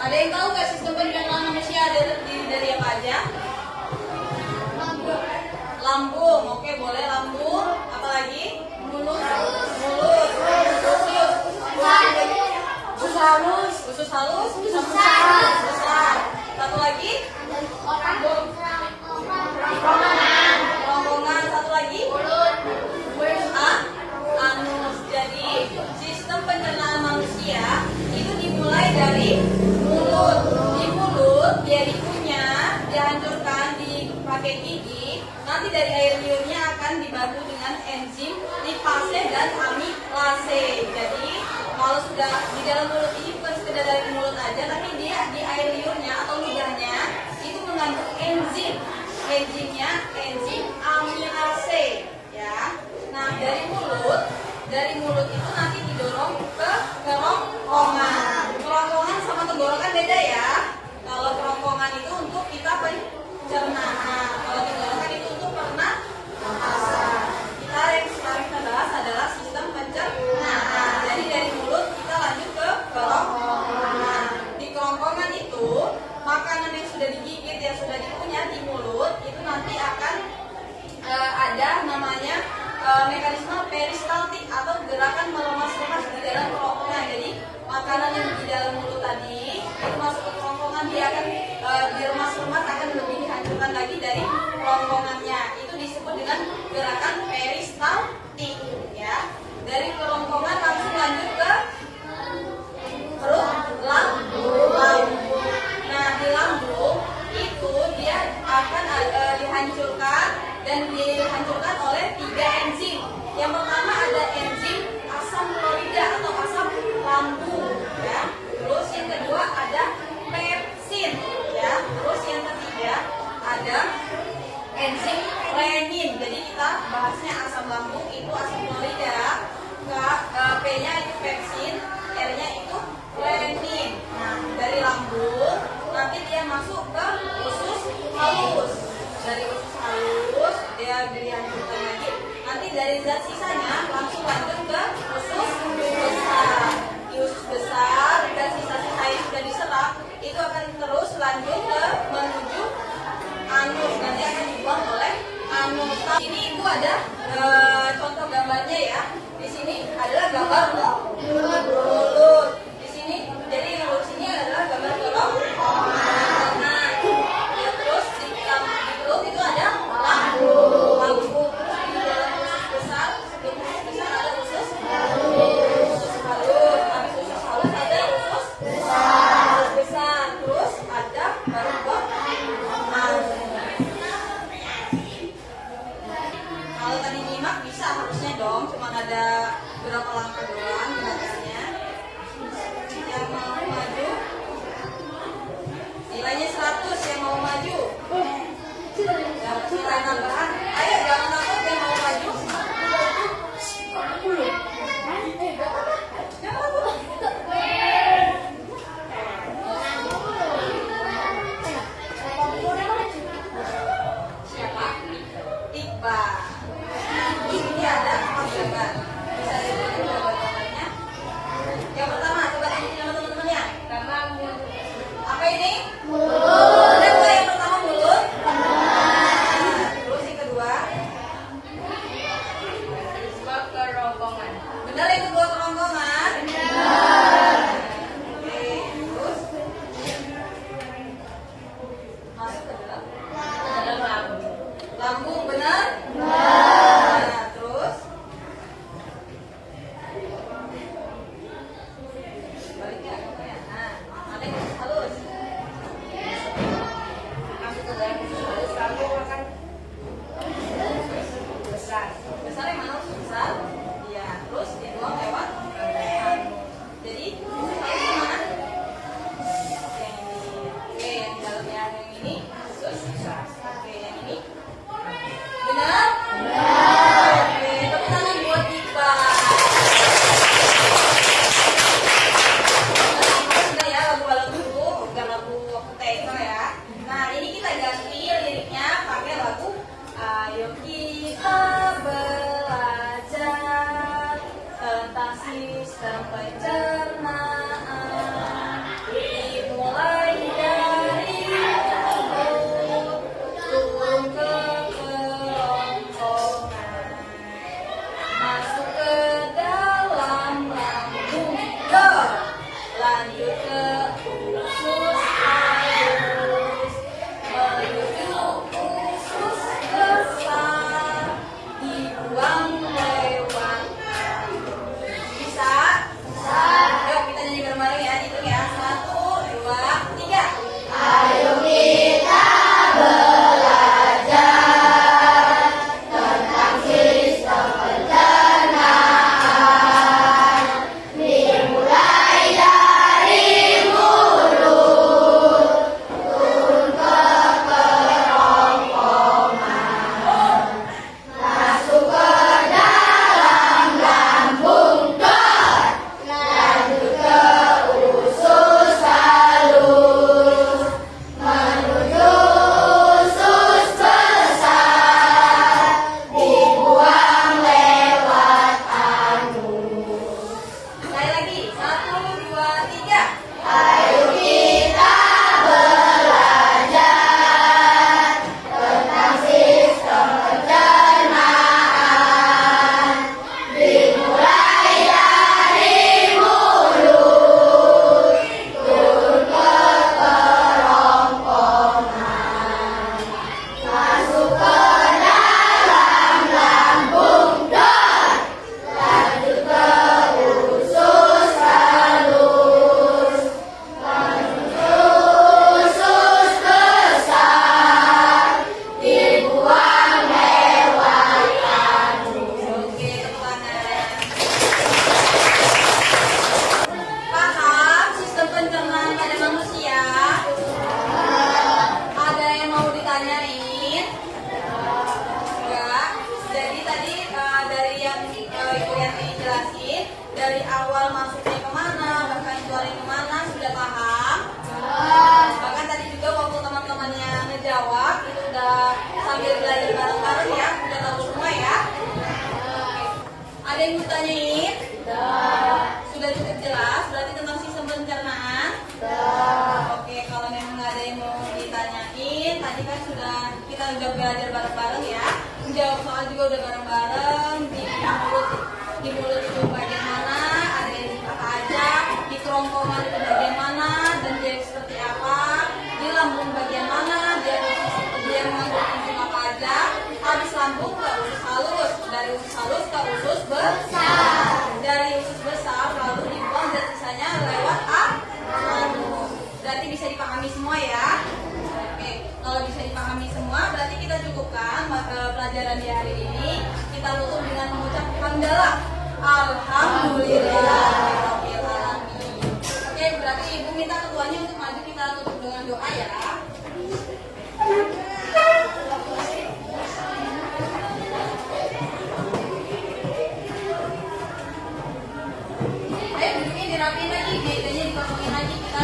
Ada yang tahu nggak sistem pencernaan manusia terdiri dari apa aja? Lambung, oke boleh lambung. Apalagi? Mulut. Usus halus. Besar. Satu lagi? Kerongkongan. Satu lagi? Anus. Jadi sistem pencernaan manusia itu dimulai dari mulut. Di mulut dia dikunyah, dihancurkan, dipakai gigi. Nanti dari air liurnya akan dibantu dengan enzim lipase dan amilase. Jadi kalau sudah di dalam mulut ini bukan sekedar dari mulut aja, tapi dia di air liurnya atau lidahnya itu mengandung enzim. Enzimnya enzim amilase, ya. Nah dari mulut itu nanti didorong ke kerongkongan. Kerongkongan sama tenggorokan beda ya. Kalau kerongkongan itu untuk kita pencernaan, kalau tenggorokan itu untuk pernapasan. Yang sekarang kita bahas adalah sistem pencernaan. Jadi dari mulut kita lanjut ke kerongkongan. Di kerongkongan itu makanan yang sudah digigit, yang sudah dikunyah di mulut itu nanti akan ada namanya mekanisme peristaltik atau gerakan melemas-lemas di dalam kerongkongan. Jadi makanan yang di dalam mulut tadi itu masuk ke kerongkongan, dia akan diremas-lemas, akan lebih dihancurkan lagi dari kerongkongannya. Itu disebut dengan gerakan peristaltik, ya. Dari kerongkongan langsung lanjut ke perut, lambung. Nah di lambung itu dia akan dihancurkan dan dihancurkan oleh 3 enzim. Yang pertama ada enzim asam klorida atau asam lambung, ya. Terus yang kedua ada pepsin, ya. Terus yang ketiga ada enzim renin. Jadi kita bahasnya asam lambung itu asam klorida, P-nya itu pepsin, R-nya itu renin. Nah dari lambung nanti dia masuk ke usus halus. Dari usus halus dia dihancurkan lagi. Nanti dari zat sisanya langsung lanjut ke usus besar. Di usus besar dan sisa-sisa yang sudah diserap itu akan terus lanjut ke menuju anus. Nanti akan dibuang oleh anus. Ini ibu ada contoh gambarnya ya. Di sini adalah gambar mulut. Di sini jadi yang di sini adalah gambar kerongkongan. Nah, ya, terus di perut itu ada lambung. Terus di dalam usus besar, sebelum usus besar ada usus halus. Habis usus halus ada usus besar. Terus ada baru buat anus. Kalau tadi nyimak bisa harusnya dong, cuma ada berapa langkah doang gerakannya. Yang mau maju nilainya 100, yang mau maju dapat nilai tambahan. Ayo jangan takut yang mau maju. Siapa? Iqbal. Ini ada 4 gambar. Bisa dilihat gambar-gambarnya. Yang pertama, coba tunjukin sama teman-temannya. Apa ini? Ada nggak yang pertama mulut? Terus yang kedua? Kerongkongan. Benar yang kedua kerongkongan? Oke, terus masuk ke dalam lambung. Lambung benar? Nah, terus baliknya gambarnya. Nah, ada yang usus halus. Masuk ke dalam usus halus, lambung akan besar. Besar yang mana usus besar? Iya. Terus dibuang lewat anus. Jadi usus halus yang mana? Yang ini. Oke, yang dalamnya yang ini usus besar. Oke, yang ini benar? Oke, tepuk tangan buat Iqbal. Sudah ya lagu-lagu dulu, bukan lagu waktu TK ya. Nah ini kita ganti liriknya pakai lagu Ayo kita belajar tentang sistem pencernaan. Dimulai masuknya kemana, bahkan keluarnya kemana, sudah paham? Bahkan tadi juga waktu teman-temannya ngejawab itu udah sambil belajar bareng-bareng ya, udah tahu semua ya. Oke. Ada yang mau ditanyain? Sudah cukup jelas, berarti tentang sistem pencernaan? Oke, kalau memang nggak ada yang mau ditanyain, tadi kan kita udah belajar bareng-bareng ya. Menjawab soal juga udah bareng-bareng. Di mulut itu bagian mana, ada yang apa aja, di kerongkongan itu bagian mana, dan dia seperti apa, di lambung bagian mana, dia mengandung enzim apa aja, habis lambung ke usus halus, dari usus halus ke usus besar, dari usus besar lalu dibuang dan sisanya lewat anus. Berarti bisa dipahami semua ya. Oke, kalau bisa dipahami semua berarti kita cukupkan pelajaran di hari ini. Kita tutup dengan mengucap hamdalah, alhamdulillah. Oke, berarti ibu minta ketuanya untuk maju, kita tutup dengan doa ya. Ayo duduknya dirapiin lagi, mejanya dikosongin lagi, kita